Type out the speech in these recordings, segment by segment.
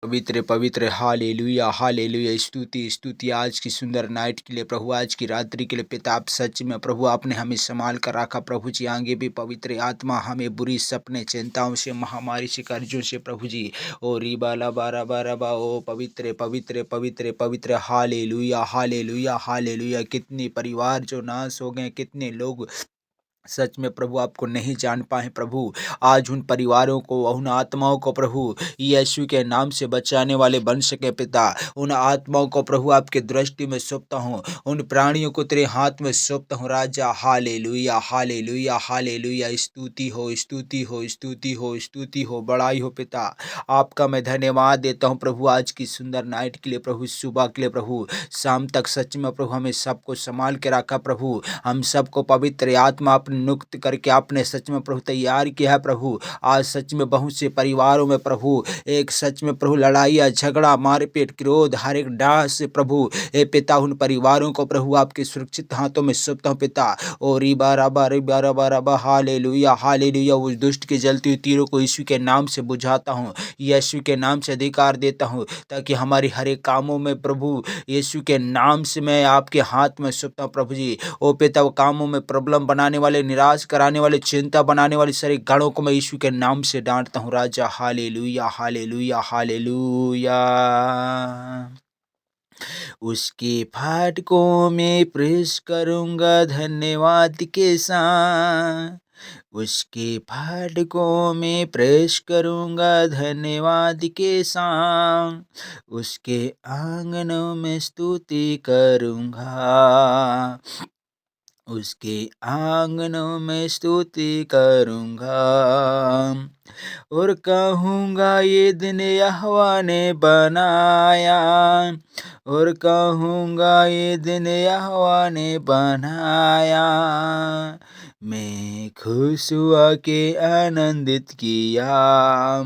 पवित्र पवित्र hallelujah hallelujah. स्तुति स्तुति आज की सुंदर नाइट के लिए प्रभु, आज की रात्रि के लिए पिता। आप सच में प्रभु आपने हमें संभाल कर रखा प्रभु जी। आगे भी पवित्र आत्मा हमें बुरी सपने, चिंताओं से, महामारी से, कर्जों से प्रभु जी ओ रिबाला बारा बारा बा ओ पवित्र पवित्र पवित्र पवित्र हालेलुया हालेलुया हालेलुया। कितने परिवार जो नाश हो गए, कितने लोग सच में प्रभु आपको नहीं जान पाए प्रभु। आज उन परिवारों को, उन आत्माओं को प्रभु यीशु के नाम से बचाने वाले बन सके पिता। उन आत्माओं को प्रभु आपके दृष्टि में सौंपता हूँ, उन प्राणियों को तेरे हाथ में सौंपता हूँ राजा। Hallelujah hallelujah hallelujah. स्तुति हो स्तुति हो स्तुति हो स्तुति हो, बड़ाई हो पिता। आपका मैं धन्यवाद देता हूँ प्रभु आज की सुंदर नाइट के लिए प्रभु, सुबह के लिए प्रभु, शाम तक सच में प्रभु हमें सबको संभाल के रखा प्रभु। हम सबको पवित्र आत्मा अपने नियुक्त करके आपने सच में प्रभु तैयार किया है प्रभु। आज सच में बहुत से परिवारों में प्रभु एक सच में प्रभु लड़ाइयाँ, झगड़ा, मारपीट, क्रोध, हर एक डाह से प्रभु हे पिता उन परिवारों को प्रभु आपके सुरक्षित हाथों में सौंपता हूँ पिता। और रिबा रबा रिबा रबा रबा हालेलुया हालेलुया। उस दुष्ट के जलती हुई तीरों को यीशु के नाम से बुझाता हूँ, यीशु के नाम से अधिकार देता हूँ, ताकि हमारे हर एक कामों में प्रभु यीशु के नाम से मैं आपके हाथ में सौंपता हूँ प्रभु जी। ओ पिता, वो कामों में प्रॉब्लम बनाने वाले, निराश कराने वाले, चिंता बनाने वाले सारे गणों को मैं यीशु के नाम से डांटता हूँ राजा। Hallelujah hallelujah hallelujah. उसके फाटकों में प्रवेश करूंगा धन्यवाद के साथ, उसके फाटकों में प्रवेश करूंगा धन्यवाद के साथ, उसके आंगनों में स्तुति करूंगा, उसके आंगनों में स्तुति करूंगा। और कहूँगा ये दिन यहोवा ने बनाया, और कहूँगा ये दिन यहोवा ने बनाया। मैं खुश हुआ के आनंदित किया,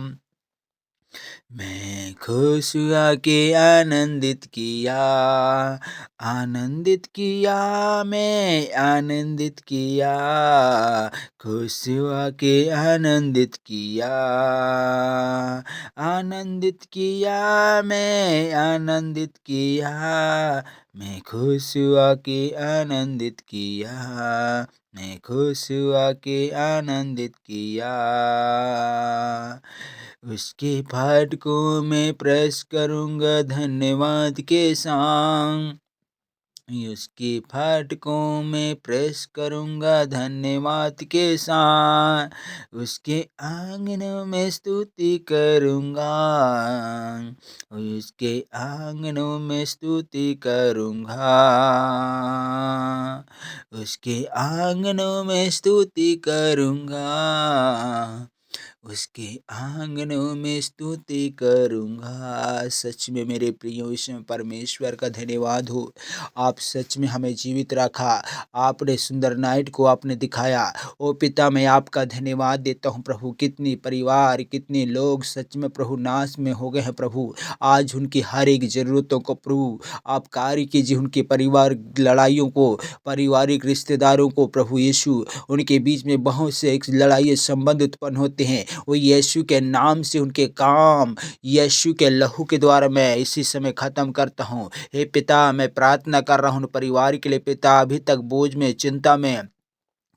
मैं खुश हुआ के आनंदित किया, आनंदित किया, मैं आनंदित किया, खुश हुआ के आनंदित किया, आनंदित किया, मैं आनंदित किया, मैं खुश हुआ के आनंदित किया, मैं खुश हुआ के आनंदित किया। उसके फाटकों में प्रवेश करूंगा धन्यवाद के साथ, उसके फाटकों में प्रवेश करूंगा धन्यवाद के साथ, उसके आंगनों में स्तुति करूंगा, उसके आंगनों में स्तुति करूंगा, उसके आंगनों में स्तुति करूंगा, उसके आंगनों में स्तुति करूंगा। सच में मेरे प्रियो इसमें परमेश्वर का धन्यवाद हो। आप सच में हमें जीवित रखा, आपने सुंदर नाइट को आपने दिखाया। ओ पिता, मैं आपका धन्यवाद देता हूँ प्रभु। कितनी परिवार, कितने लोग सच में प्रभु नाश में हो गए हैं प्रभु। आज उनकी हर एक ज़रूरतों को प्रभु आप कार्य कीजिए, उनके परिवार लड़ाइयों को, पारिवारिक रिश्तेदारों को प्रभु यीशु, उनके बीच में बहुत से एक लड़ाई संबंध उत्पन्न होते हैं, वो यीशु के नाम से उनके काम यीशु के लहू के द्वारा मैं इसी समय ख़त्म करता हूँ। हे पिता, मैं प्रार्थना कर रहा हूँ परिवार के लिए पिता। अभी तक बोझ में, चिंता में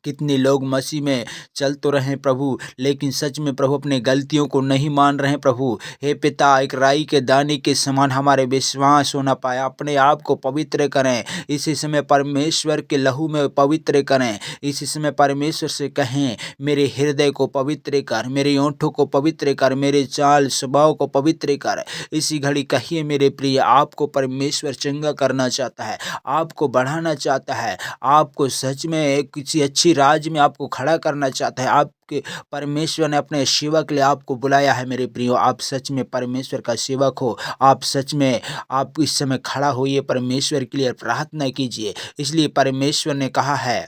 कितने लोग मसीह में चल तो रहे हैं प्रभु, लेकिन सच में प्रभु अपने गलतियों को नहीं मान रहे हैं प्रभु। हे पिता, एक राई के दाने के समान हमारे विश्वास होना पाया। अपने आप को पवित्र करें, इसी समय परमेश्वर के लहू में पवित्र करें। इसी समय परमेश्वर से कहें, मेरे हृदय को पवित्र कर, मेरे ओंठों को पवित्र कर, मेरे चाल स्वभाव को पवित्र कर। इसी घड़ी कहिए मेरे प्रिय, आपको परमेश्वर चंगा करना चाहता है, आपको बढ़ाना चाहता है, आपको सच में किसी अच्छी राज्य में आपको खड़ा करना चाहता है। आपके परमेश्वर ने अपने सेवक के लिए आपको बुलाया है मेरे प्रियो। आप सच में परमेश्वर का सेवक हो। आप सच में आप इस समय खड़ा होइए, परमेश्वर के लिए प्रार्थना कीजिए। इसलिए परमेश्वर ने कहा है,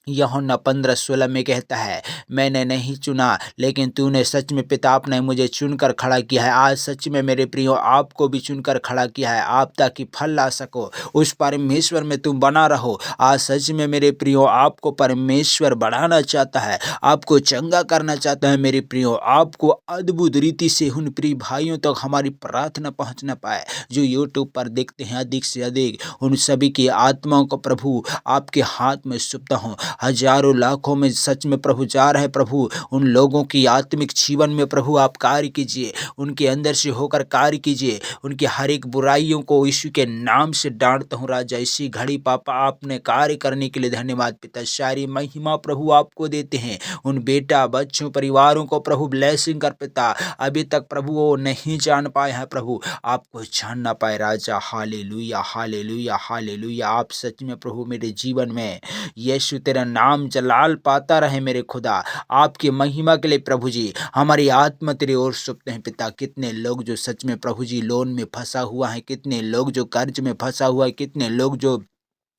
यूहन्ना 15:16 में कहता है, मैंने नहीं चुना लेकिन तूने सच में पिता आपने मुझे चुनकर खड़ा किया है। आज सच में मेरे प्रियो आपको भी चुनकर खड़ा किया है, आप ताकि फल ला सको, उस परमेश्वर में तुम बना रहो। आज सच में मेरे प्रियो आपको परमेश्वर बढ़ाना चाहता है, आपको चंगा करना चाहता है मेरे प्रियो, आपको अद्भुत रीति से उन प्रिय भाइयों तक हमारी प्रार्थना पहुँच न पाए जो यूट्यूब पर देखते हैं। अधिक से अधिक उन सभी की आत्माओं को प्रभु आपके हाथ में सौंपता हूँ। हजारों लाखों में सच में प्रभु जा रहे प्रभु, उन लोगों की आत्मिक जीवन में प्रभु आप कार्य कीजिए, उनके अंदर से होकर कार्य कीजिए, उनकी हर एक बुराइयों को यीशु के नाम से डांटता हूँ राजा। इसी घड़ी पापा आपने कार्य करने के लिए धन्यवाद पिता, सारी महिमा प्रभु आपको देते हैं। उन बेटा बच्चों परिवारों को प्रभु ब्लेसिंग कर पिता, अभी तक प्रभु वो नहीं जान पाए हैं प्रभु, आपको जानना पाए राजा। Hallelujah hallelujah hallelujah. आप सच में प्रभु मेरे जीवन में यीशु तेरा नाम जलाल पाता रहे मेरे खुदा, आपकी महिमा के लिए प्रभु जी हमारी आत्मा तेरी ओर सुनते हैं पिता। कितने लोग जो सच में प्रभु जी लोन में फंसा हुआ है, कितने लोग जो कर्ज में फंसा हुआ है, कितने लोग जो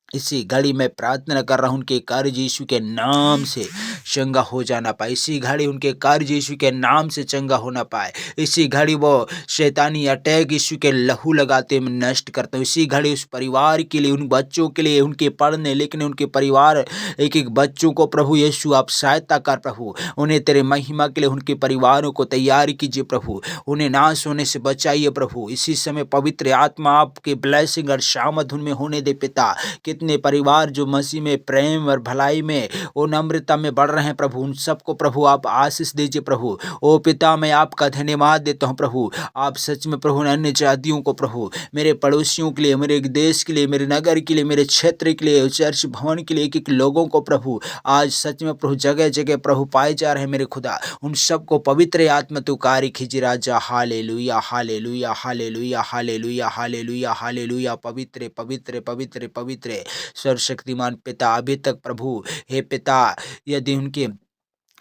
इसी घड़ी में प्रार्थना कर रहा हूँ उनके कर्ज यीशु के नाम से चंगा हो जाना पाए। इसी घड़ी उनके कर्ज यीशु के नाम से चंगा होना पाए। इसी घड़ी वो शैतानी अटैक यीशु के लहू लगाते मैं नष्ट करता हूँ। इसी घड़ी उस परिवार के लिए, उन बच्चों के लिए, उनके पढ़ने लिखने उनके परिवार एक एक बच्चों को प्रभु यीशु आप सहायता कर प्रभु, उन्हें तेरे महिमा के लिए उनके परिवारों को तैयार कीजिए प्रभु, उन्हें नाश होने से बचाइए प्रभु। इसी समय पवित्र आत्मा आपके ब्लेसिंग और शामत उनमें होने दे पिता। कितने परिवार जो मसीह में प्रेम और भलाई में वो नम्रता में बढ़ रहे हैं प्रभु, उन सबको प्रभु आप आशीष दीजिए प्रभु। ओ पिता मैं आपका धन्यवाद देता हूँ प्रभु, आप सच में प्रभु अन्य जातियों को प्रभु, मेरे पड़ोसियों के लिए, मेरे देश के लिए, मेरे नगर के लिए, मेरे क्षेत्र के लिए, चर्च भवन के लिए, एक एक लोगों को प्रभु आज सच में प्रभु जगह जगह प्रभु पाए जा रहे हैं मेरे खुदा, उन सबको पवित्र आत्मा तू कार्य कीजिए राजा। Hallelujah hallelujah hallelujah hallelujah hallelujah hallelujah. पवित्र पवित्र पवित्र पवित्र सर्वशक्तिमान पिता, अभी तक प्रभु हे पिता यदि उनके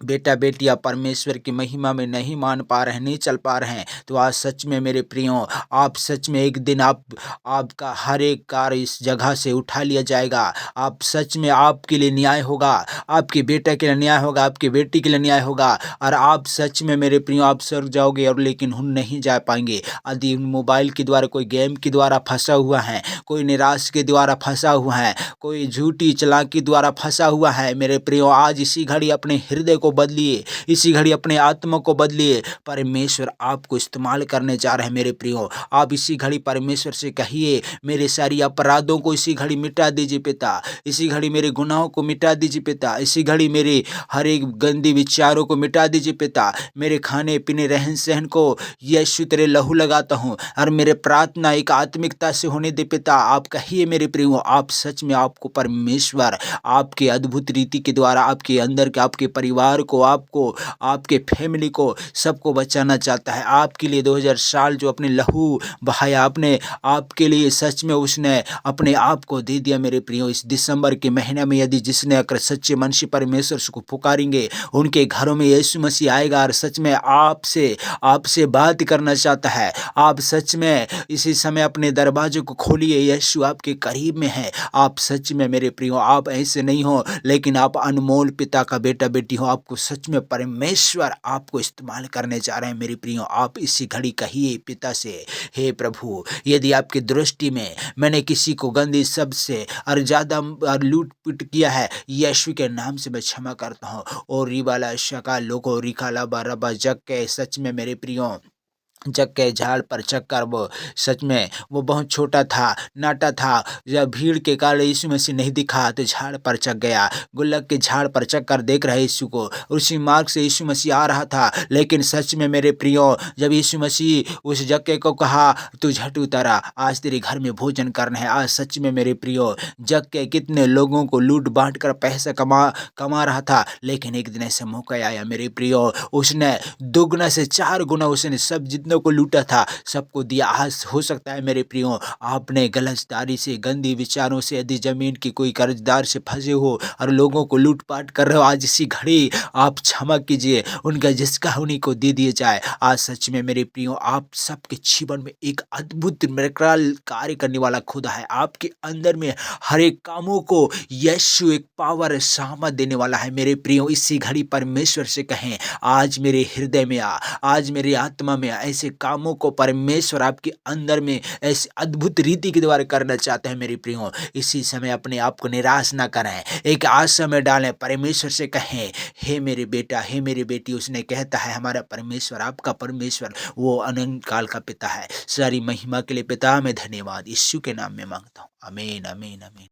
बेटा बेटियां परमेश्वर की महिमा में नहीं मान पा रहे, नहीं चल पा रहे हैं, तो आज सच में मेरे प्रियो आप सच में एक दिन आपका हर एक कार्य इस जगह से उठा लिया जाएगा। आप सच में आपके लिए न्याय होगा, आपके बेटा के लिए न्याय होगा, आपकी बेटी के लिए न्याय होगा, और आप सच में मेरे प्रियो आप स्वर्ग जाओगे और लेकिन हम नहीं जा पाएंगे। यदि मोबाइल के द्वारा, कोई गेम के द्वारा फंसा हुआ है, कोई निराश के द्वारा फंसा हुआ है, कोई झूठी चालाकी द्वारा फंसा हुआ है, मेरे प्रियो आज इसी घड़ी अपने हृदय को बदलिए, इसी घड़ी अपने आत्मा को बदलिए। परमेश्वर आपको इस्तेमाल करने जा रहे हैं मेरे प्रियो। आप इसी घड़ी परमेश्वर से कहिए मेरे सारी अपराधों को इसी घड़ी मिटा दीजिए पिता, इसी घड़ी मेरे गुनाहों को मिटा दीजिए पिता, इसी घड़ी मेरे हर एक गंदी विचारों को मिटा दीजिए पिता। मेरे खाने पीने रहन सहन को यीशु तेरे लहू लगाता हूँ और मेरे प्रार्थना एक आत्मिकता से होने दे पिता। आप कहिए मेरे प्रियो, आप सच में आपको परमेश्वर आपके अद्भुत रीति के द्वारा आपके अंदर के आपके परिवार को, आपको, आपके फैमिली को, सबको बचाना चाहता है। आपके लिए 2000 साल जो अपने लहू बहाया, आपने आपके लिए सच में उसने अपने आप को दे दिया मेरे प्रियो। इस दिसंबर के महीने में यदि जिसने अगर सच्चे मन से परमेश्वर को पुकारेंगे उनके घरों में यीशु मसीह आएगा और सच में आपसे बात करना चाहता है। आप सच में इसी समय अपने दरवाजे को खोलिए, यीशु आपके करीब में है। आप सच में मेरे प्रियो आप ऐसे नहीं हो, लेकिन आप अनमोल पिता का बेटा बेटी हो। आपको सच में परमेश्वर आपको इस्तेमाल करने जा रहे हैं मेरे प्रियो। आप इसी घड़ी कहिए पिता से, हे प्रभु यदि आपकी दृष्टि में मैंने किसी को गंदे शब्द से और ज़्यादा लूट पिट किया है, यीशु के नाम से मैं क्षमा करता हूँ। और रिवाला शका लोगो रिखाला बारबा जग के सच में मेरे प्रियो जग के झाड़ पर चक्कर वो सच में वो बहुत छोटा था, नाटा था। जब भीड़ के कारण यीशु मसीह नहीं दिखा तो झाड़ पर चढ़ गया। गुल्लक के झाड़ पर चक्कर देख रहे यीशु को, उसी मार्ग से यीशु मसीह आ रहा था। लेकिन सच में मेरे प्रियो जब यीशु मसीह उस जक्के को कहा तू झट उतरा, आज तेरे घर में भोजन करना है। आज सच में मेरे प्रियो जक्के कितने लोगों को लूट बांट कर पैसा कमा रहा था, लेकिन एक दिन ऐसा मौका आया मेरे प्रियो, उसने दुगना से 4 गुना उसने सब कितनों को लूटा था, सबको दिया। आज हो सकता है मेरे प्रियो आपने गलतदारी से, गंदी विचारों से, यदि ज़मीन की कोई कर्जदार से फँसे हो और लोगों को लूट-पाट कर रहे हो, आज इसी घड़ी आप क्षमा कीजिए, उनका जिसका उन्हीं को दे दिया जाए। आज सच में मेरे प्रियो आप सबके जीवन में एक अद्भुत मिरेकल कार्य करने वाला खुदा है। आपके अंदर में हर एक कामों को यीशु एक पावर सामर्थ देने वाला है। मेरे प्रियो इसी घड़ी परमेश्वर से कहें, आज मेरे हृदय में आ, आज मेरी आत्मा में आ। ऐसे कामों को परमेश्वर आपके अंदर में ऐसी अद्भुत रीति के द्वारा करना चाहते हैं मेरे प्रियो। इसी समय अपने आप को निराश ना करें, एक आशा में डालें, परमेश्वर से कहें, हे मेरे बेटा, हे मेरी बेटी। उसने कहता है हमारा परमेश्वर, आपका परमेश्वर वो अनंत काल का पिता है। सारी महिमा के लिए पिता में धन्यवाद यीशु के नाम में मांगता हूँ। आमीन, आमीन, आमीन।